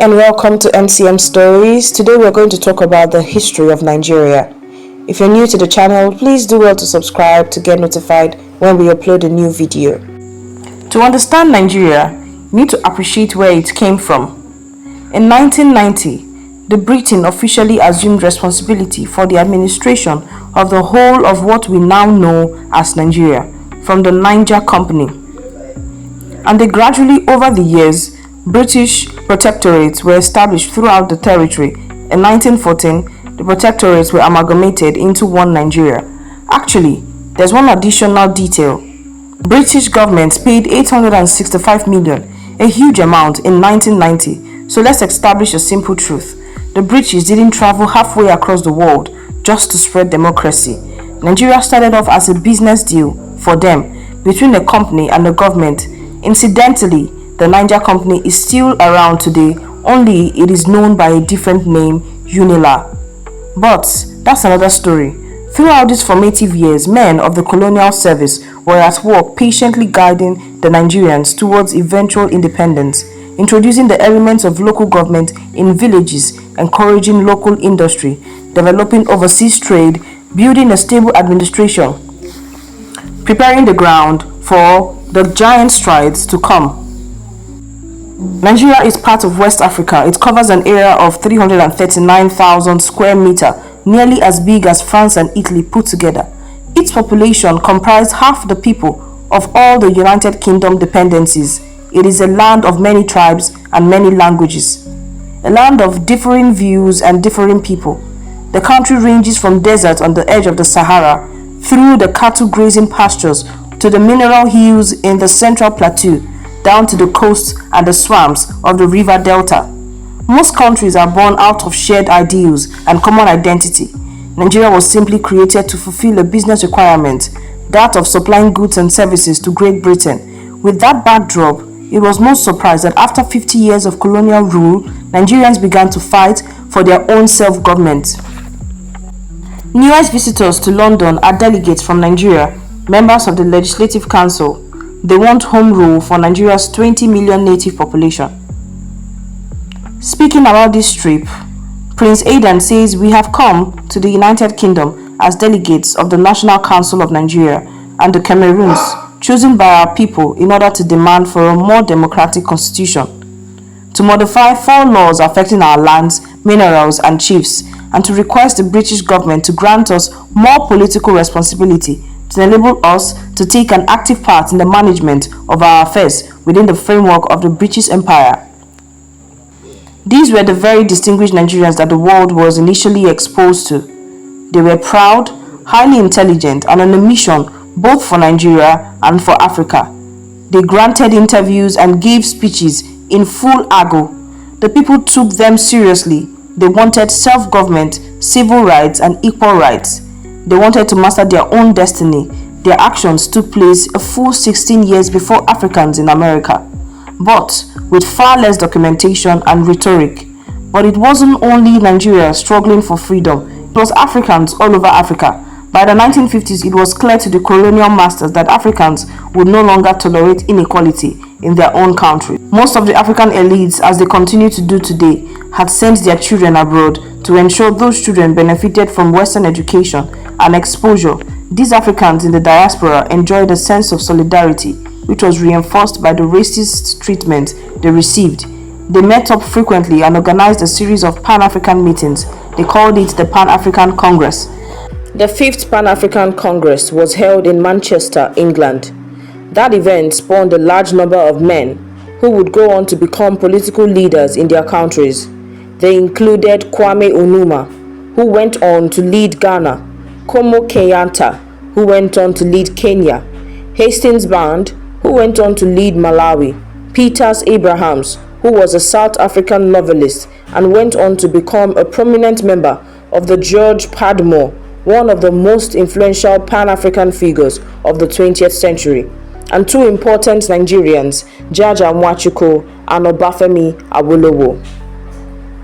and welcome to MCM Stories. Today we are going to talk about the history of Nigeria. If you're new to the channel, please do well to subscribe to get notified when we upload a new video. To understand Nigeria, you need to appreciate where it came from. In 1990, the Britain officially assumed responsibility for the administration of the whole of what we now know as Nigeria from the Niger Company. And they gradually, over the years, British protectorates were established throughout the territory. In 1914, the protectorates were amalgamated into one Nigeria. Actually, there's one additional detail. British government paid 865 million, a huge amount, in 1990. So let's establish a simple truth. The British didn't travel halfway across the world just to spread democracy. Nigeria started off as a business deal for them between a company and the government. Incidentally, the Niger Company is still around today, only it is known by a different name, Unilag. But that's another story. Throughout these formative years, men of the colonial service were at work patiently guiding the Nigerians towards eventual independence, introducing the elements of local government in villages, encouraging local industry, developing overseas trade, building a stable administration, preparing the ground for the giant strides to come. Nigeria is part of West Africa. It covers an area of 339,000 square meters, nearly as big as France and Italy put together. Its population comprised half the people of all the United Kingdom dependencies. It is a land of many tribes and many languages, a land of differing views and differing people. The country ranges from desert on the edge of the Sahara, through the cattle grazing pastures, to the mineral hills in the Central Plateau, down to the coast and the swamps of the river delta. Most countries are born out of shared ideals and common identity. Nigeria was simply created to fulfill a business requirement, that of supplying goods and services to Great Britain. With that backdrop, it was no surprise that after 50 years of colonial rule, Nigerians began to fight for their own self-government. Newest visitors to London are delegates from Nigeria, members of the Legislative Council. They want home rule for Nigeria's 20 million native population. Speaking about this trip, Prince Aidan says we have come to the United Kingdom as delegates of the National Council of Nigeria and the Cameroons, chosen by our people in order to demand for a more democratic constitution, to modify 4 laws affecting our lands, minerals and chiefs, and to request the British government to grant us more political responsibility to enable us to take an active part in the management of our affairs within the framework of the British Empire. These were the very distinguished Nigerians that the world was initially exposed to. They were proud, highly intelligent, and on a mission both for Nigeria and for Africa. They granted interviews and gave speeches in full argot. The people took them seriously. They wanted self-government, civil rights, and equal rights. They wanted to master their own destiny. Their actions took place a full 16 years before Africans in America, but with far less documentation and rhetoric. But it wasn't only Nigeria struggling for freedom, it was Africans all over Africa. By the 1950s, it was clear to the colonial masters that Africans would no longer tolerate inequality in their own country. Most of the African elites, as they continue to do today, had sent their children abroad to ensure those children benefited from Western education and exposure. These Africans in the diaspora enjoyed a sense of solidarity, which was reinforced by the racist treatment they received. They met up frequently and organized a series of Pan-African meetings. They called it the Pan-African Congress. The 5th Pan-African Congress was held in Manchester, England. That event spawned a large number of men who would go on to become political leaders in their countries. They included Kwame Nkrumah, who went on to lead Ghana, Jomo Kenyatta, who went on to lead Kenya, Hastings Band, who went on to lead Malawi, Peters Abrahams, who was a South African novelist and went on to become a prominent member of the George Padmore, one of the most influential Pan-African figures of the 20th century, and 2 important Nigerians, Jaja Mwachukwu and Obafemi Awolowo.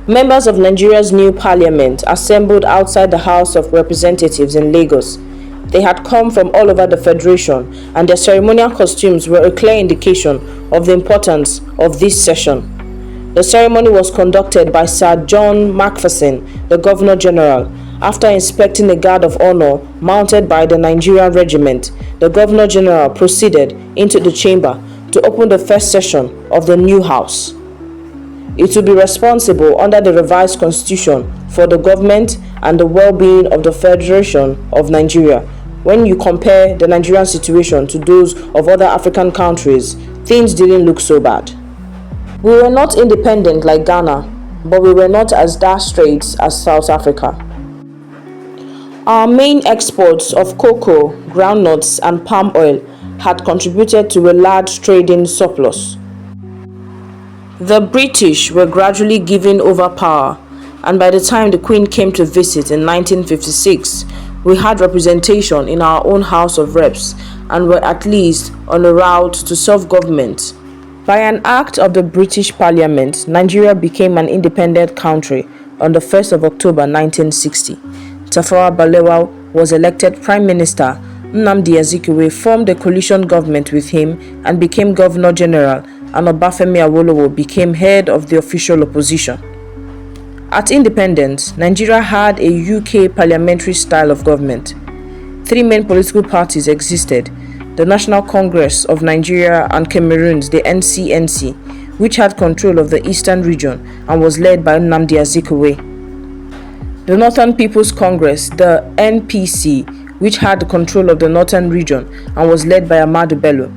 Members of Nigeria's new parliament assembled outside the House of Representatives in Lagos. They had come from all over the federation, and their ceremonial costumes were a clear indication of the importance of this session. The ceremony was conducted by Sir John Macpherson, the Governor General. After inspecting a guard of honor mounted by the Nigerian regiment, the Governor General proceeded into the chamber to open the first session of the new house. It will be responsible under the revised constitution for the government and the well-being of the Federation of Nigeria. When you compare the Nigerian situation to those of other African countries, things didn't look so bad. We were not independent like Ghana, but we were not as dire straits as South Africa. Our main exports of cocoa, groundnuts, and palm oil had contributed to a large trading surplus. The British were gradually giving over power, and by the time the Queen came to visit in 1956, we had representation in our own House of Reps and were at least on a route to self-government. By an act of the British Parliament, Nigeria became an independent country on the 1st of October 1960. Tafawa Balewa was elected Prime Minister. Nnamdi Azikiwe formed a coalition government with him and became Governor General, and Obafemi Awolowo became head of the official opposition. At independence, Nigeria had a UK parliamentary style of government. Three main political parties existed: the National Congress of Nigeria and Cameroons, the NCNC, which had control of the eastern region and was led by Nnamdi Azikiwe; the Northern People's Congress, the NPC, which had control of the northern region and was led by Ahmadu Bello;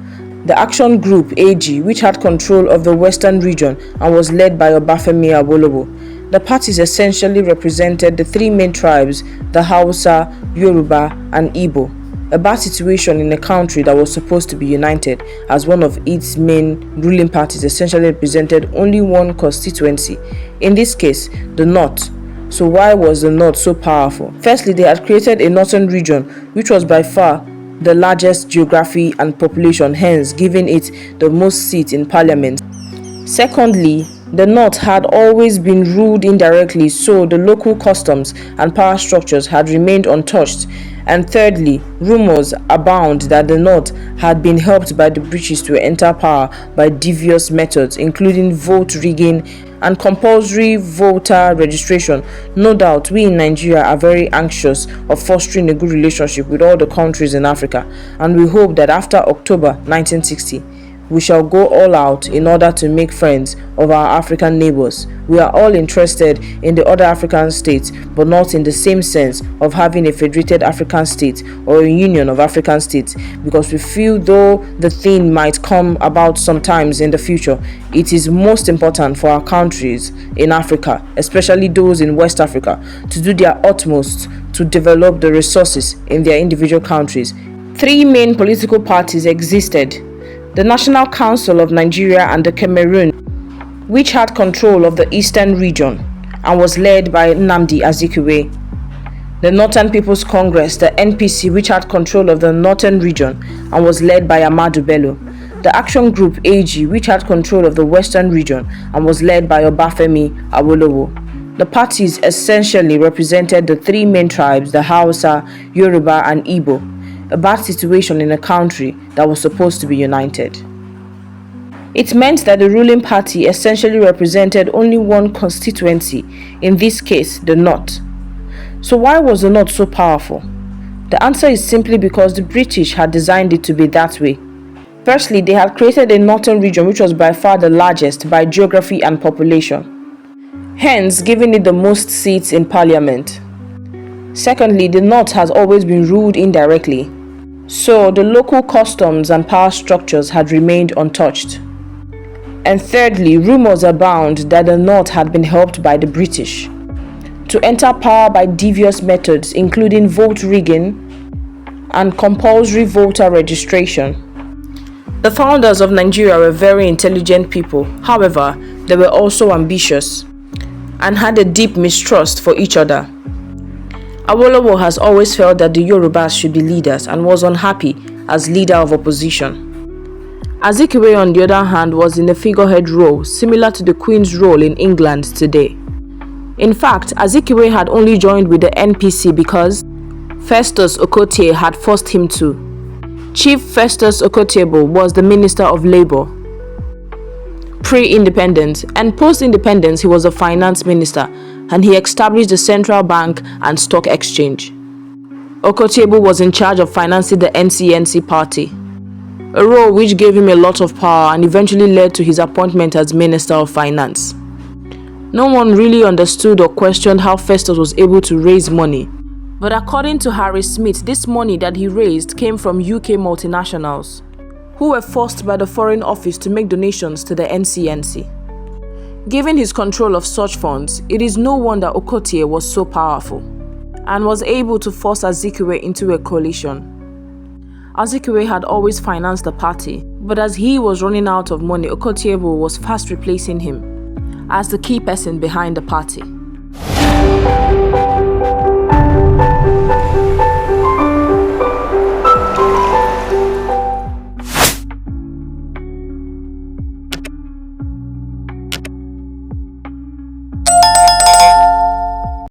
the Action Group AG, which had control of the western region and was led by Obafemi Awolowo. The parties essentially represented the three main tribes, the Hausa, Yoruba, and Igbo. A bad situation in a country that was supposed to be united, as one of its main ruling parties essentially represented only one constituency, in this case, the North. So why was the North so powerful? Firstly, they had created a northern region, which was by far the largest geography and population, hence giving it the most seats in parliament. Secondly, the North had always been ruled indirectly, so the local customs and power structures had remained untouched. And thirdly, rumors abound that the North had been helped by the British to enter power by devious methods, including vote rigging and compulsory voter registration. No doubt, we in Nigeria are very anxious of fostering a good relationship with all the countries in Africa, and we hope that after October 1960, we shall go all out in order to make friends of our African neighbors. We are all interested in the other African states, but not in the same sense of having a federated African state or a union of African states, because we feel though the thing might come about sometimes in the future, it is most important for our countries in Africa, especially those in West Africa, to do their utmost to develop the resources in their individual countries. Three main political parties existed: the National Council of Nigeria and the Cameroon, which had control of the eastern region and was led by Nnamdi Azikiwe; the Northern People's Congress, the NPC, which had control of the northern region and was led by Ahmadu Bello; the Action Group AG, which had control of the western region and was led by Obafemi Awolowo. The parties essentially represented the three main tribes, the Hausa, Yoruba, and Igbo. A bad situation in a country that was supposed to be united. It meant that the ruling party essentially represented only one constituency, in this case, the North. So why was the North so powerful? The answer is simply because the British had designed it to be that way. Firstly, they had created a northern region which was by far the largest by geography and population, hence giving it the most seats in parliament. Secondly, the North has always been ruled indirectly, so the local customs and power structures had remained untouched. And thirdly, rumors abound that the North had been helped by the British to enter power by devious methods, including vote rigging and compulsory voter registration. The founders of Nigeria were very intelligent people. However, they were also ambitious and had a deep mistrust for each other. Awolowo has always felt that the Yorubas should be leaders and was unhappy as leader of opposition. Azikiwe, on the other hand, was in a figurehead role similar to the Queen's role in England today. In fact, Azikiwe had only joined with the NPC because Festus Okotie had forced him to. Chief Festus Okotiebo was the Minister of Labour. pre-independence, and post-independence he was a finance minister, and he established the central bank and stock exchange. Okotiebu was in charge of financing the NCNC party, a role which gave him a lot of power and eventually led to his appointment as Minister of Finance. No one really understood or questioned how Festus was able to raise money, but according to Harry Smith, this money that he raised came from UK multinationals, who were forced by the Foreign Office to make donations to the NCNC. Given his control of such funds, it is no wonder Okotie was so powerful and was able to force Azikiwe into a coalition. Azikiwe had always financed the party, but as he was running out of money, Okotiebu was fast replacing him as the key person behind the party.